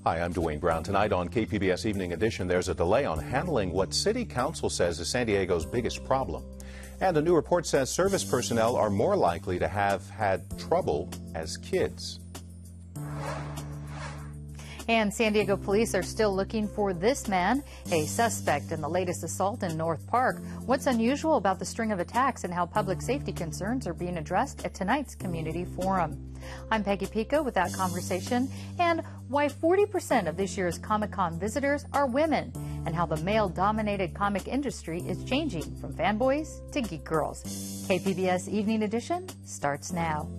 Hi, I'm Dwayne Brown. Tonight on KPBS Evening Edition, there's a delay on handling what City Council says is San Diego's biggest problem. And a new report says service personnel are more likely to have had trouble as kids. And San Diego police are still looking for this man, a suspect in the latest assault in North Park. What's unusual about the string of attacks and how public safety concerns are being addressed at tonight's community forum. I'm Peggy Pico with that conversation, and why 40% of this year's Comic-Con visitors are women, and how the male-dominated comic industry is changing from fanboys to geek girls. KPBS Evening Edition starts now.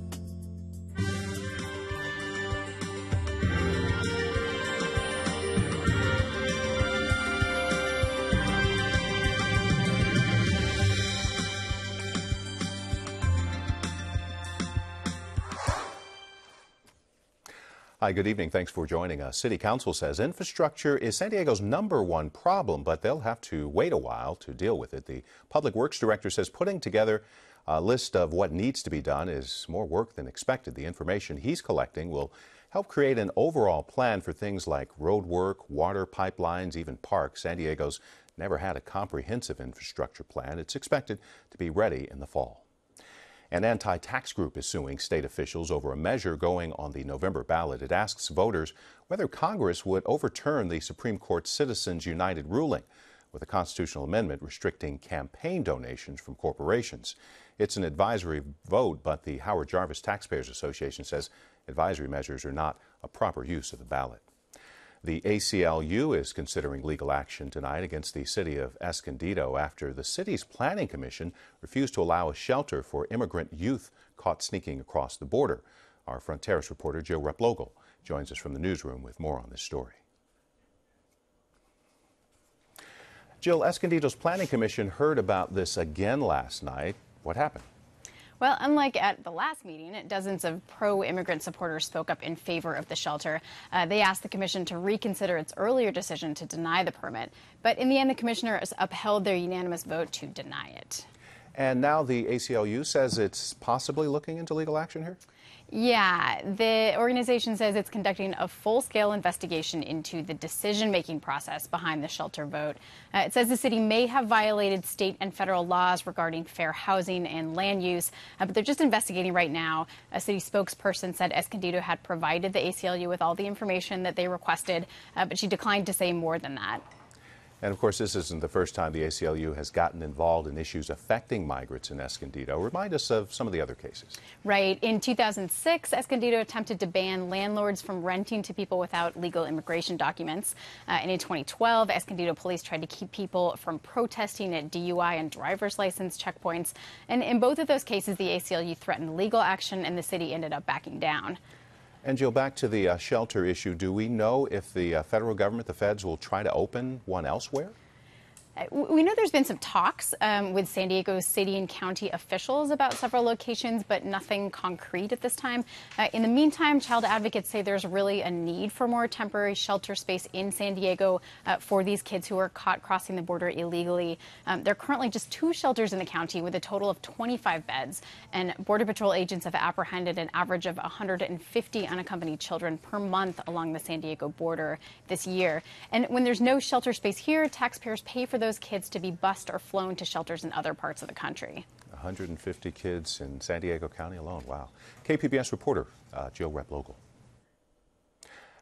Hi, good evening. Thanks for joining us. City Council says infrastructure is San Diego's #1 problem, but they'll have to wait a while to deal with it. The Public Works Director says putting together a list of what needs to be done is more work than expected. The information he's collecting will help create an overall plan for things like road work, water pipelines, even parks. San Diego's never had a comprehensive infrastructure plan. It's expected to be ready in the fall. An anti-tax group is suing state officials over a measure going on the November ballot. It asks voters whether Congress would overturn the Supreme Court's Citizens United ruling with a constitutional amendment restricting campaign donations from corporations. It's an advisory vote, but the Howard Jarvis Taxpayers Association says advisory measures are not a proper use of the ballot. The ACLU is considering legal action tonight against the city of Escondido after the city's planning commission refused to allow a shelter for immigrant youth caught sneaking across the border. Our Fronteras reporter Jill Replogle joins us from the newsroom with more on this story. Jill, Escondido's planning commission heard about this again last night. What happened? Well, unlike at the last meeting, dozens of pro-immigrant supporters spoke up in favor of the shelter. They asked the commission to reconsider its earlier decision to deny the permit. But in the end, the commissioners upheld their unanimous vote to deny it. And now the ACLU says it's possibly looking into legal action here? Yeah, the organization says it's conducting a full-scale investigation into the decision-making process behind the shelter vote. It says the city may have violated state and federal laws regarding fair housing and land use, but they're just investigating right now. A city spokesperson said Escondido had provided the ACLU with all the information that they requested, but she declined to say more than that. And, of course, this isn't the first time the ACLU has gotten involved in issues affecting migrants in Escondido. Remind us of some of the other cases. Right. In 2006, Escondido attempted to ban landlords from renting to people without legal immigration documents. And in 2012, Escondido police tried to keep people from protesting at DUI and driver's license checkpoints. And in both of those cases, the ACLU threatened legal action, and the city ended up backing down. And, Jill, back to the shelter issue. Do we know if the federal government, the feds, will try to open one elsewhere? We know there's been some talks with San Diego city and county officials about several locations, but nothing concrete at this time. In the meantime, child advocates say there's really a need for more temporary shelter space in San Diego for these kids who are caught crossing the border illegally. There are currently just 2 shelters in the county with a total of 25 beds, and Border Patrol agents have apprehended an average of 150 unaccompanied children per month along the San Diego border this year. And when there's no shelter space here, taxpayers pay for those kids to be bused or flown to shelters in other parts of the country. 150 kids in San Diego County alone. Wow. KPBS reporter Jill Replogle.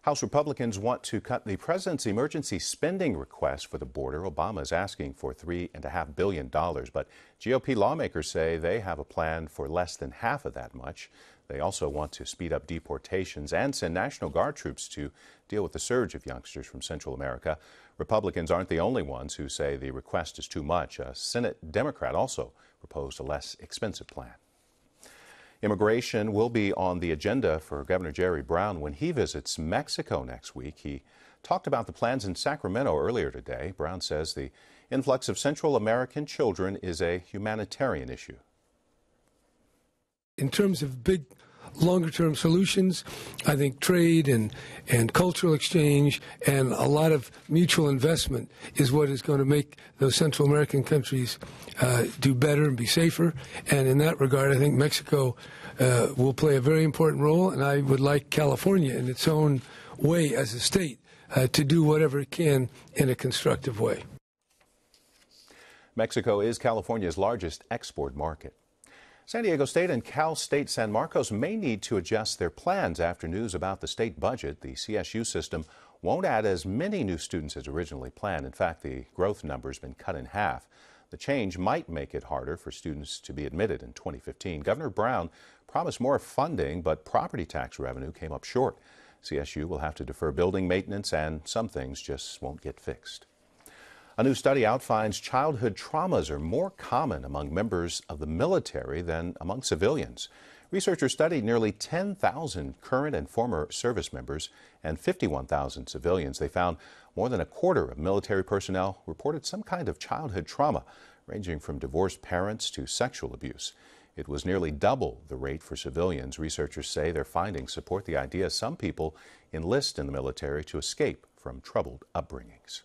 House Republicans want to cut the president's emergency spending request for the border. Obama is asking for $3.5 billion, but GOP lawmakers say they have a plan for less than half of that much. They also want to speed up deportations and send National Guard troops to deal with the surge of youngsters from Central America. Republicans aren't the only ones who say the request is too much. A Senate Democrat also proposed a less expensive plan. Immigration will be on the agenda for Governor Jerry Brown when he visits Mexico next week. He talked about the plans in Sacramento earlier today. Brown says the influx of Central American children is a humanitarian issue. In terms of big longer-term solutions. I think trade and cultural exchange and a lot of mutual investment is what is going to make those Central American countries do better and be safer. And in that regard, I think Mexico will play a very important role, and I would like California in its own way as a state to do whatever it can in a constructive way. Mexico is California's largest export market. San Diego State and Cal State San Marcos may need to adjust their plans after news about the state budget. The CSU system won't add as many new students as originally planned. In fact, the growth number has been cut in half. The change might make it harder for students to be admitted in 2015. Governor Brown promised more funding, but property tax revenue came up short. CSU will have to defer building maintenance, and some things just won't get fixed. A new study out finds childhood traumas are more common among members of the military than among civilians. Researchers studied nearly 10,000 current and former service members and 51,000 civilians. They found more than a quarter of military personnel reported some kind of childhood trauma, ranging from divorced parents to sexual abuse. It was nearly double the rate for civilians. Researchers say their findings support the idea some people enlist in the military to escape from troubled upbringings.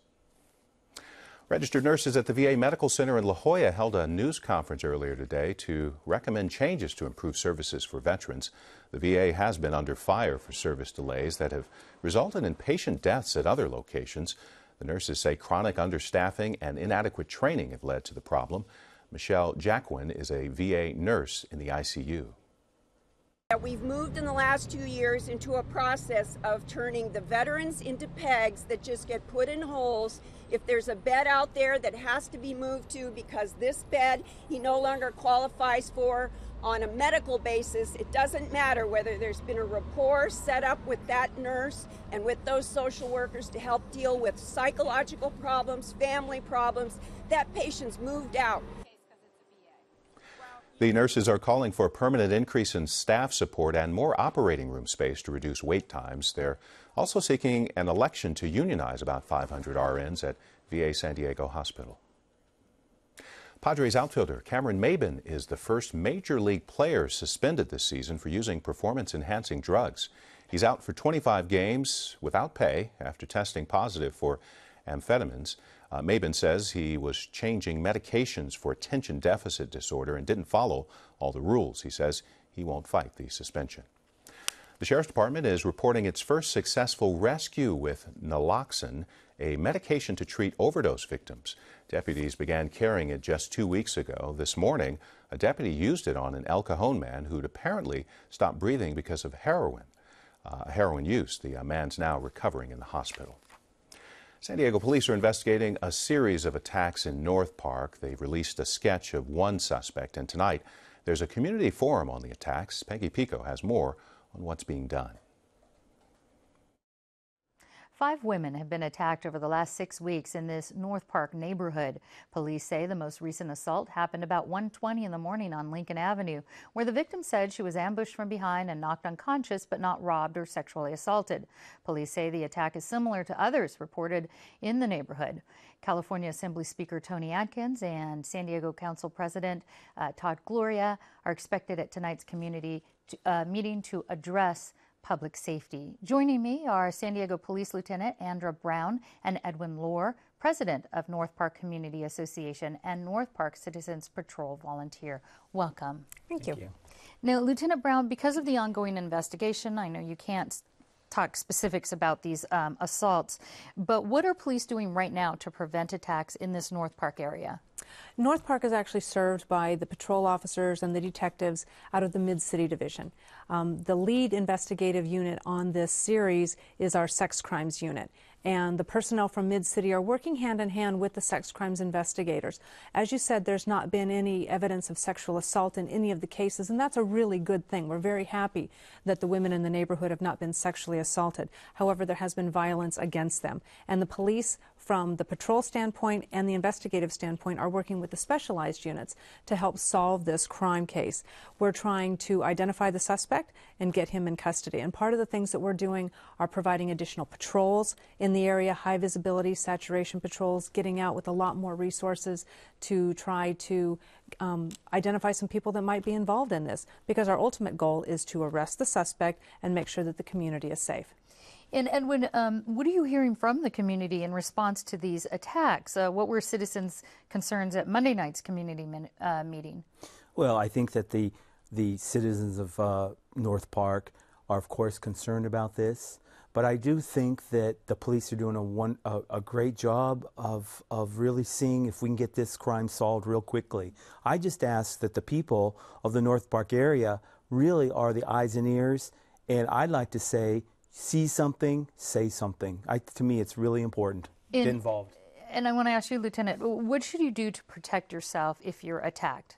Registered nurses at the VA Medical Center in La Jolla held a news conference earlier today to recommend changes to improve services for veterans. The VA has been under fire for service delays that have resulted in patient deaths at other locations. The nurses say chronic understaffing and inadequate training have led to the problem. Michelle Jacquin is a VA nurse in the ICU. We've moved in the last 2 years into a process of turning the veterans into pegs that just get put in holes. If there's a bed out there that has to be moved to because this bed he no longer qualifies for on a medical basis, it doesn't matter whether there's been a rapport set up with that nurse and with those social workers to help deal with psychological problems, family problems, that patient's moved out. The nurses are calling for a permanent increase in staff support and more operating room space to reduce wait times. They're also seeking an election to unionize about 500 RNs at VA San Diego Hospital. Padres outfielder Cameron Maybin is the first major league player suspended this season for using performance-enhancing drugs. He's out for 25 games without pay after testing positive for amphetamines. Maybin says he was changing medications for attention deficit disorder and didn't follow all the rules. He says he won't fight the suspension. The Sheriff's Department is reporting its first successful rescue with naloxone, a medication to treat overdose victims. Deputies began carrying it just 2 weeks ago. This morning, a deputy used it on an El Cajon man who'd apparently stopped breathing because of heroin use. The man's now recovering in the hospital. San Diego police are investigating a series of attacks in North Park. They've released a sketch of one suspect, and tonight there's a community forum on the attacks. Peggy Pico has more on what's being done. 5 women have been attacked over the last 6 weeks in this North Park neighborhood. Police say the most recent assault happened about 1:20 in the morning on Lincoln Avenue, where the victim said she was ambushed from behind and knocked unconscious but not robbed or sexually assaulted. Police say the attack is similar to others reported in the neighborhood. California Assembly Speaker Tony Atkins and San Diego Council President Todd Gloria are expected at tonight's community meeting to address public safety. Joining me are San Diego Police Lieutenant Andra Brown and Edwin Lohr, President of North Park Community Association and North Park Citizens Patrol Volunteer. Welcome. Thank you. Now, Lieutenant Brown, because of the ongoing investigation, I know you can't talk specifics about these assaults, but what are police doing right now to prevent attacks in this North Park area? North Park is actually served by the patrol officers and the detectives out of the Mid-City Division. The lead investigative unit on this series is our sex crimes unit, and the personnel from Mid-City are working hand in hand with the sex crimes investigators. As you said, there's not been any evidence of sexual assault in any of the cases, and that's a really good thing. We're very happy that the women in the neighborhood have not been sexually assaulted. However, there has been violence against them, and the police, from the patrol standpoint and the investigative standpoint, are working with the specialized units to help solve this crime case. We're trying to identify the suspect and get him in custody. And part of the things that we're doing are providing additional patrols in in the area, high visibility saturation patrols, getting out with a lot more resources to try to identify some people that might be involved in this, because our ultimate goal is to arrest the suspect and make sure that the community is safe. And Edwin, what are you hearing from the community in response to these attacks? What were citizens' concerns at Monday night's community meeting? Well, I think that the citizens of North Park are, of course, concerned about this. But I do think that the police are doing a great job of really seeing if we can get this crime solved real quickly. I just ask that the people of the North Park area really are the eyes and ears, and I'd like to say, see something, say something. To me, it's really important. Get involved. And I want to ask you, Lieutenant, what should you do to protect yourself if you're attacked?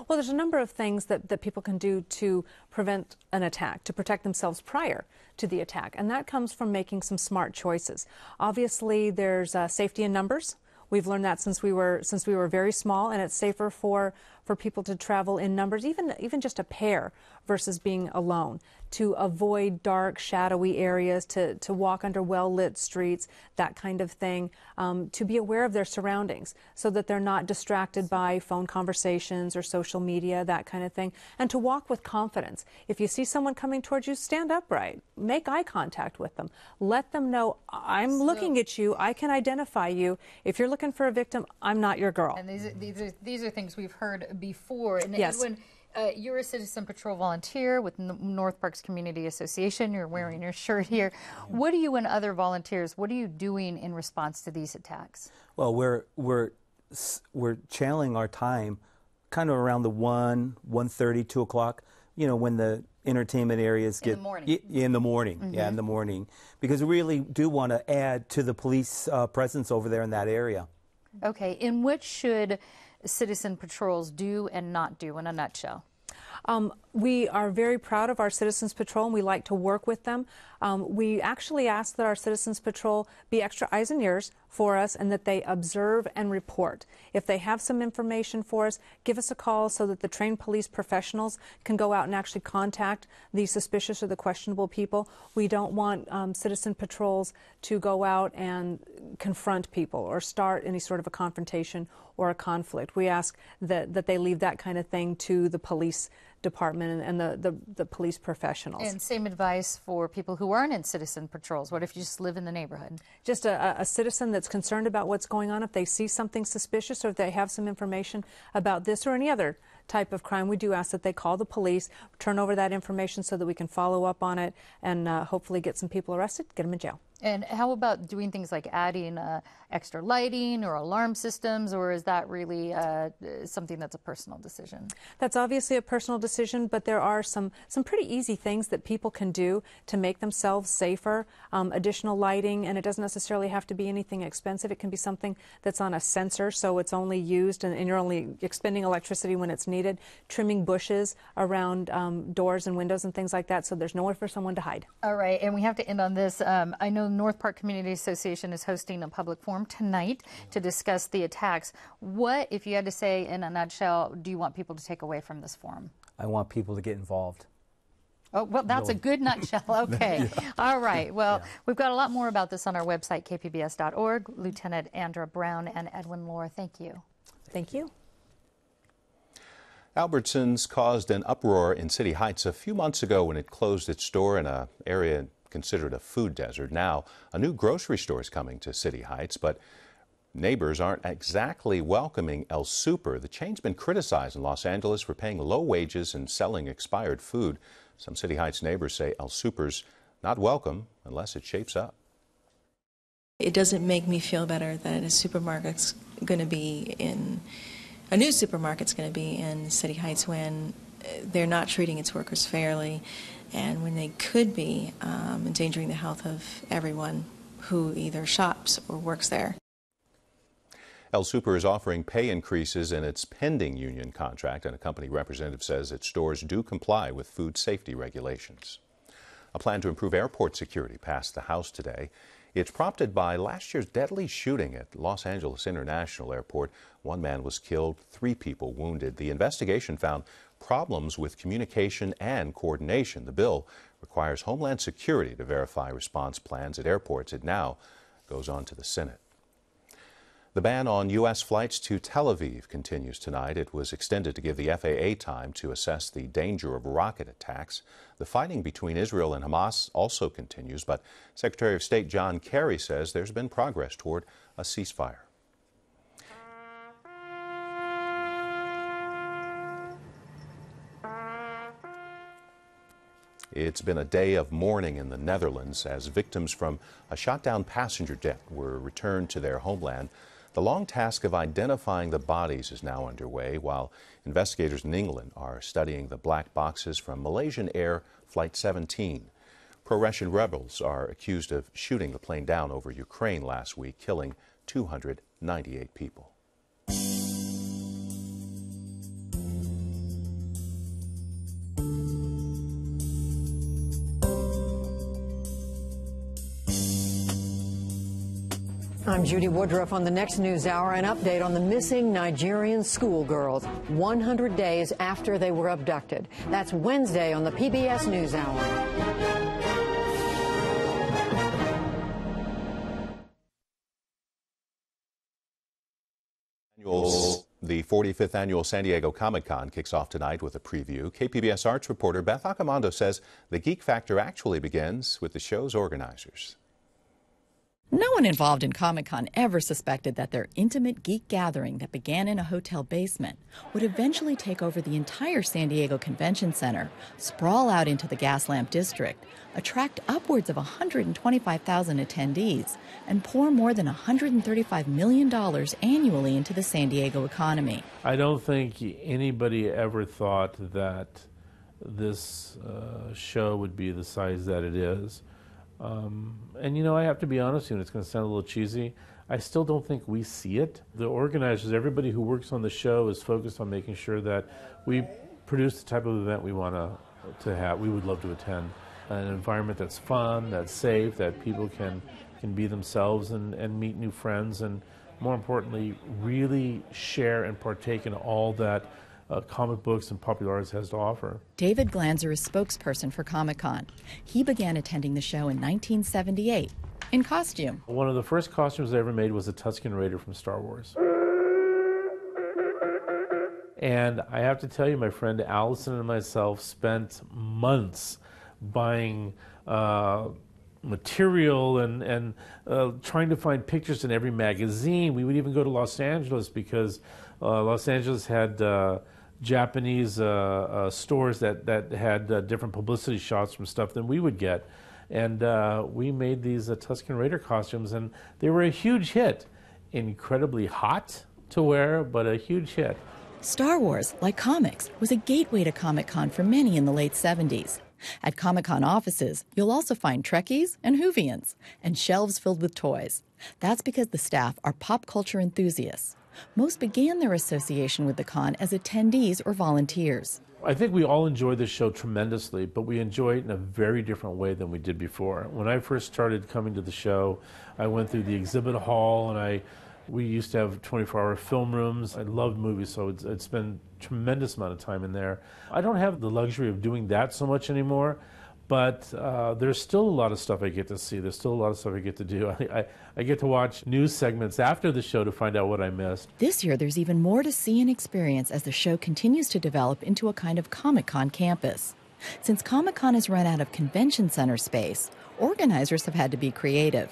Well, there's a number of things that people can do to prevent an attack, to protect themselves prior to the attack, and that comes from making some smart choices. Obviously, there's safety in numbers. We've learned that since we were very small, and it's safer for people to travel in numbers, even just a pair, versus being alone. To avoid dark, shadowy areas, to walk under well-lit streets, that kind of thing. To be aware of their surroundings so that they're not distracted by phone conversations or social media, that kind of thing. And to walk with confidence. If you see someone coming towards you, stand upright. Make eye contact with them. Let them know, I'm looking at you. I can identify you. If you're looking for a victim, I'm not your girl. And these are things we've heard before. And yes. Edwin, you're a Citizen Patrol volunteer with North Parks Community Association. You're wearing your shirt here. What are you and other volunteers, what are you doing in response to these attacks? Well, we're channeling our time kind of around the 1:30, 2 o'clock, you know, when the entertainment areas get... In the morning. In the morning, mm-hmm. Yeah, in the morning. Because we really do want to add to the police presence over there in that area. Okay, and what should Citizen Patrols do and not do in a nutshell? We are very proud of our Citizens Patrol, and we like to work with them. We actually ask that our Citizens Patrol be extra eyes and ears for us, and that they observe and report. If they have some information for us, give us a call so that the trained police professionals can go out and actually contact the suspicious or the questionable people. We don't want Citizen Patrols to go out and confront people or start any sort of a confrontation or a conflict. We ask that they leave that kind of thing to the police department and the police professionals. And same advice for people who aren't in Citizen Patrols. What if you just live in the neighborhood? Just a citizen that's concerned about what's going on. If they see something suspicious or if they have some information about this or any other type of crime, we do ask that they call the police, turn over that information so that we can follow up on it and hopefully get some people arrested, get them in jail. And how about doing things like adding extra lighting or alarm systems, or is that really something that's a personal decision? That's obviously a personal decision, but there are some pretty easy things that people can do to make themselves safer. Additional lighting, and it doesn't necessarily have to be anything expensive. It can be something that's on a sensor, so it's only used and you're only expending electricity when it's needed. Trimming bushes around doors and windows and things like that, so there's nowhere for someone to hide. All right, and we have to end on this. I know North Park Community Association is hosting a public forum tonight to discuss the attacks. What, if you had to say in a nutshell, do you want people to take away from this forum? I want people to get involved. Oh, well, that's a good nutshell. Okay. Yeah. All right. Well, we've got a lot more about this on our website, kpbs.org. Lieutenant Andra Brown and Edwin Lohr, thank you. Thank you. Albertsons caused an uproar in City Heights a few months ago when it closed its store in an area considered a food desert. Now, a new grocery store is coming to City Heights, but neighbors aren't exactly welcoming El Super. The chain's been criticized in Los Angeles for paying low wages and selling expired food. Some City Heights neighbors say El Super's not welcome unless it shapes up. It doesn't make me feel better that a supermarket's going to be in, a new supermarket's going to be in City Heights when they're not treating its workers fairly, and when they could be endangering the health of everyone who either shops or works there. El Super is offering pay increases in its pending union contract, and a company representative says its stores do comply with food safety regulations. A plan to improve airport security passed the House today. It's prompted by last year's deadly shooting at Los Angeles International Airport. One man was killed, 3 people wounded. The investigation found problems with communication and coordination. The bill requires Homeland Security to verify response plans at airports. It now goes on to the Senate. The ban on U.S. flights to Tel Aviv continues tonight. It was extended to give the FAA time to assess the danger of rocket attacks. The fighting between Israel and Hamas also continues, but Secretary of State John Kerry says there's been progress toward a ceasefire. It's been a day of mourning in the Netherlands as victims from a shot-down passenger jet were returned to their homeland. The long task of identifying the bodies is now underway, while investigators in England are studying the black boxes from Malaysian Air Flight 17. Pro-Russian rebels are accused of shooting the plane down over Ukraine last week, killing 298 people. I'm Judy Woodruff on the next News Hour. An update on the missing Nigerian schoolgirls 100 days after they were abducted. That's Wednesday on the PBS News Hour. The 45th annual San Diego Comic-Con kicks off tonight with a preview. KPBS arts reporter Beth Accomando says the geek factor actually begins with the show's organizers. No one involved in Comic-Con ever suspected that their intimate geek gathering that began in a hotel basement would eventually take over the entire San Diego Convention Center, sprawl out into the Gaslamp District, attract upwards of 125,000 attendees, and pour more than $135 million annually into the San Diego economy. I don't think anybody ever thought that this show would be the size that it is. And, you know, I have to be honest with you, and it's going to sound a little cheesy, I still don't think we see it. The organizers, everybody who works on the show is focused on making sure that we produce the type of event we want to have, we would love to attend. An environment that's fun, that's safe, that people can be themselves and meet new friends, and more importantly, really share and partake in all that comic books and popular arts has to offer. David Glanzer is spokesperson for Comic-Con. He began attending the show in 1978 in costume. One of the first costumes I ever made was a Tusken Raider from Star Wars. And I have to tell you, my friend Allison and myself spent months buying material and trying to find pictures in every magazine. We would even go to Los Angeles because Los Angeles had Japanese stores that had different publicity shots from stuff than we would get. And we made these Tusken Raider costumes, and they were a huge hit. Incredibly hot to wear, but a huge hit. Star Wars, like comics, was a gateway to Comic-Con for many in the late 70s. At Comic-Con offices, you'll also find Trekkies and Whovians, and shelves filled with toys. That's because the staff are pop culture enthusiasts. Most began their association with the con as attendees or volunteers. I think we all enjoy this show tremendously, but we enjoy it in a very different way than we did before. When I first started coming to the show, I went through the exhibit hall, and we used to have 24-hour film rooms. I loved movies, so it's been a tremendous amount of time in there. I don't have the luxury of doing that so much anymore, but there's still a lot of stuff I get to see. There's still a lot of stuff I get to do. I get to watch news segments after the show to find out what I missed. This year, there's even more to see and experience as the show continues to develop into a kind of Comic-Con campus. Since Comic-Con has run out of convention center space, organizers have had to be creative.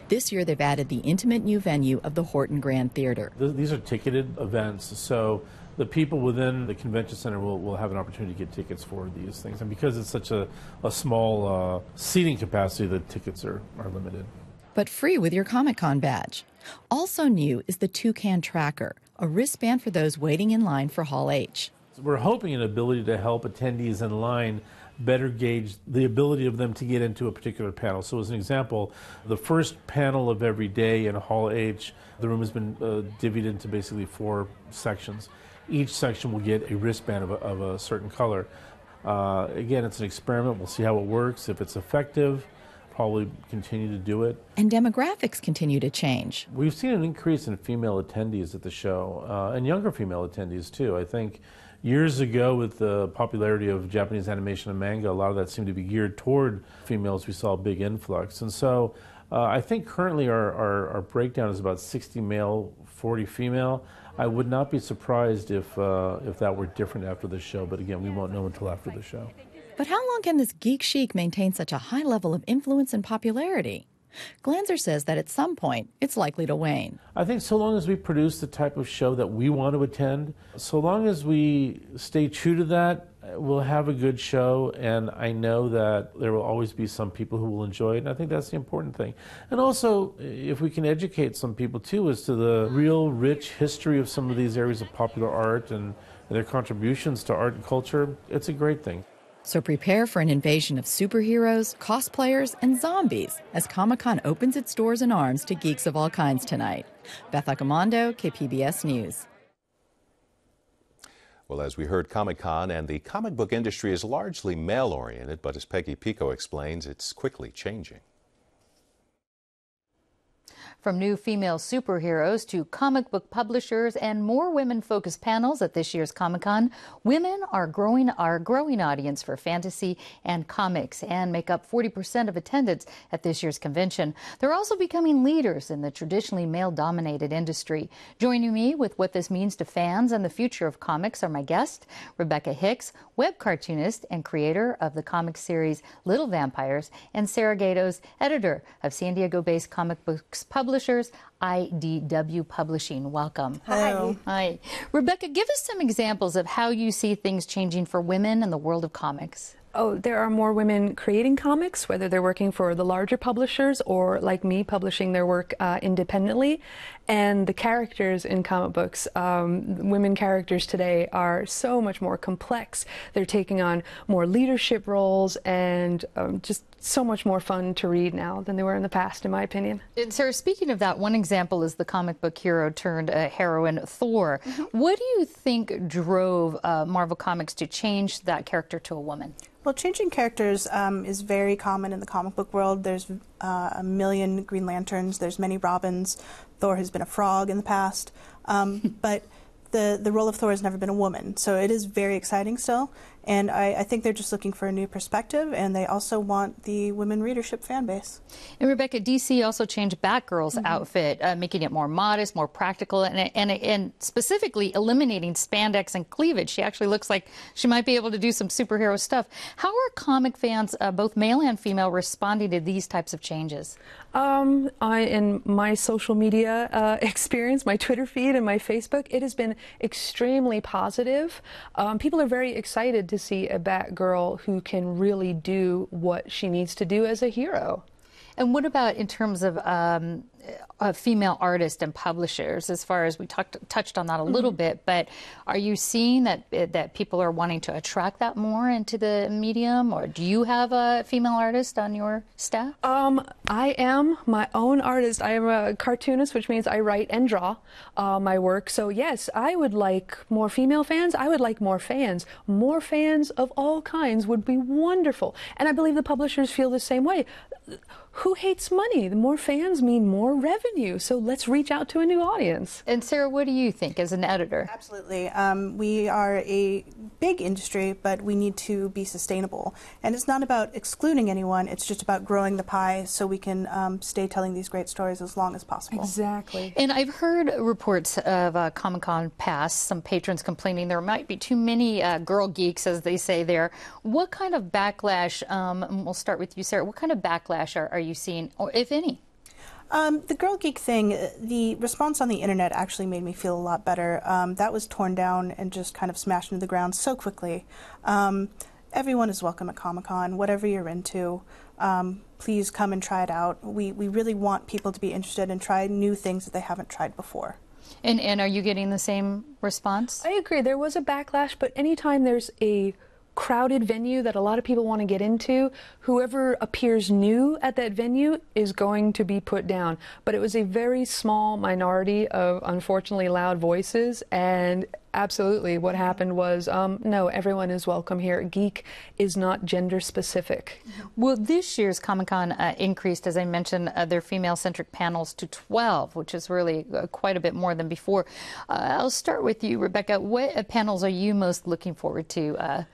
This year, they've added the intimate new venue of the Horton Grand Theater. These are ticketed events, so the people within the convention center will have an opportunity to get tickets for these things. And because it's such a small seating capacity, the tickets are limited. But free with your Comic-Con badge. Also new is the Toucan Tracker, a wristband for those waiting in line for Hall H. We're hoping an ability to help attendees in line better gauge the ability of them to get into a particular panel. So as an example, the first panel of every day in Hall H, the room has been divvied into basically 4 sections. Each section will get a wristband of a certain color. Again, it's an experiment. We'll see how it works. If it's effective, probably continue to do it. And demographics continue to change. We've seen an increase in female attendees at the show, and younger female attendees too. I think, Years ago, with the popularity of Japanese animation and manga, a lot of that seemed to be geared toward females. We saw a big influx. And so I think currently our breakdown is about 60 male, 40 female. I would not be surprised if that were different after the show, but again, we won't know until after the show. But how long can this geek chic maintain such a high level of influence and popularity? Glanzer says that at some point, it's likely to wane. I think so long as we produce the type of show that we want to attend, so long as we stay true to that, we'll have a good show, and I know that there will always be some people who will enjoy it, and I think that's the important thing. And also, if we can educate some people, too, as to the real rich history of some of these areas of popular art and their contributions to art and culture, it's a great thing. So prepare for an invasion of superheroes, cosplayers, and zombies as Comic-Con opens its doors and arms to geeks of all kinds tonight. Beth Accomando, KPBS News. Well, as we heard, Comic-Con and the comic book industry is largely male-oriented, but as Peggy Pico explains, it's quickly changing. From new female superheroes to comic book publishers and more women-focused panels at this year's Comic-Con, women are growing our growing audience for fantasy and comics and make up 40% of attendance at this year's convention. They're also becoming leaders in the traditionally male-dominated industry. Joining me with what this means to fans and the future of comics are my guests, Rebecca Hicks, web cartoonist and creator of the comic series Little Vampires, and Sarah Gatos, editor of San Diego-based comic books publishers IDW Publishing. Welcome. Hello. Hi. Rebecca, give us some examples of how you see things changing for women in the world of comics. Oh, there are more women creating comics, whether they're working for the larger publishers or, like me, publishing their work independently. And the characters in comic books, women characters today, are so much more complex. They're taking on more leadership roles and just so much more fun to read now than they were in the past, in my opinion. And Sarah, speaking of that, one example is the comic book hero turned heroine Thor. What do you think drove Marvel Comics to change that character to a woman? Well, changing characters is very common in the comic book world. There's a million Green Lanterns, there's many Robins. Thor has been a frog in the past, but the role of Thor has never been a woman, so it is very exciting still. And I think they're just looking for a new perspective, and they also want the women readership fan base. And Rebecca, DC also changed Batgirl's outfit, making it more modest, more practical, and specifically eliminating spandex and cleavage. She actually looks like she might be able to do some superhero stuff. How are comic fans, both male and female, responding to these types of changes? In my social media experience, my Twitter feed and my Facebook, it has been extremely positive. People are very excited to see a Batgirl who can really do what she needs to do as a hero. And what about in terms of female artists and publishers? As far as we touched on that a little bit, but are you seeing that people are wanting to attract that more into the medium, or do you have a female artist on your staff? I am my own artist. I am a cartoonist, which means I write and draw my work. So yes, I would like more female fans. I would like more fans. More fans of all kinds would be wonderful. And I believe the publishers feel the same way. Who hates money? The more fans mean more revenue. So let's reach out to a new audience. And Sarah, what do you think as an editor? Absolutely. We are a big industry, but we need to be sustainable. And it's not about excluding anyone. It's just about growing the pie so we can stay telling these great stories as long as possible. Exactly. And I've heard reports of Comic-Con past, some patrons complaining there might be too many girl geeks, as they say there. What kind of backlash, we'll start with you, Sarah, what kind of backlash are you seeing, or if any? The girl geek thing, the response on the internet actually made me feel a lot better. That was torn down and just kind of smashed into the ground so quickly. Everyone is welcome at Comic-Con, whatever you're into. Please come and try it out. We really want people to be interested and try new things that they haven't tried before. And are you getting the same response? I agree. There was a backlash, but anytime there's a crowded venue that a lot of people want to get into, whoever appears new at that venue is going to be put down. But it was a very small minority of unfortunately loud voices, and absolutely what happened was, no, everyone is welcome here. Geek is not gender specific. Well, this year's Comic-Con increased, as I mentioned, their female-centric panels to 12, which is really quite a bit more than before. I'll start with you, Rebecca. What panels are you most looking forward to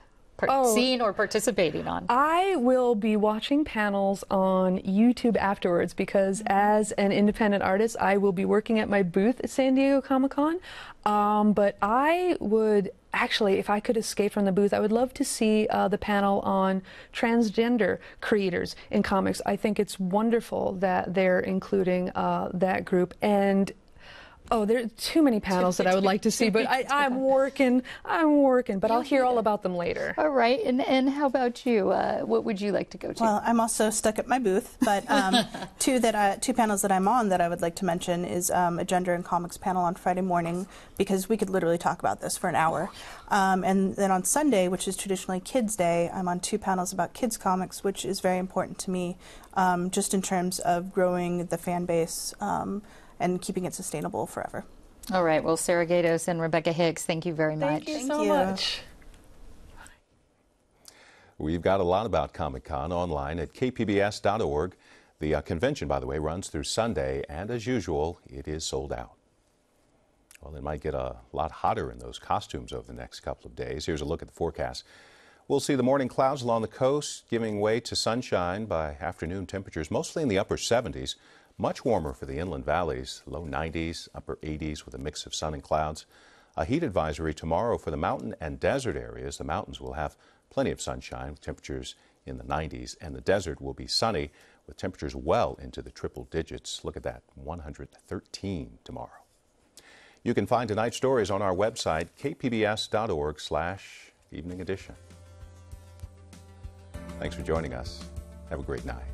seeing or participating on? I will be watching panels on YouTube afterwards because as an independent artist, I will be working at my booth at San Diego Comic-Con. But I would actually, if I could escape from the booth, I would love to see the panel on transgender creators in comics. I think it's wonderful that they're including that group. And oh, there are too many panels that I would like to see, but I'm working, but I'll hear all about them later. All right, and how about you? What would you like to go to? Well, I'm also stuck at my booth, but two panels that I'm on that I would like to mention is a gender and comics panel on Friday morning, because we could literally talk about this for an hour. And then on Sunday, which is traditionally Kids Day, I'm on 2 panels about kids comics, which is very important to me, just in terms of growing the fan base and keeping it sustainable forever. All right. Well, Sarah Gatos and Rebecca Hicks, thank you very much. Thank you so much. We've got a lot about Comic-Con online at kpbs.org. The convention, by the way, runs through Sunday, and as usual, it is sold out. Well, it might get a lot hotter in those costumes over the next couple of days. Here's a look at the forecast. We'll see the morning clouds along the coast giving way to sunshine by afternoon. Temperatures mostly in the upper 70s. Much warmer for the inland valleys, low 90s, upper 80s with a mix of sun and clouds. A heat advisory tomorrow for the mountain and desert areas. The mountains will have plenty of sunshine with temperatures in the 90s, and the desert will be sunny with temperatures well into the triple digits. Look at that, 113 tomorrow. You can find tonight's stories on our website, kpbs.org/evening edition. Thanks for joining us. Have a great night.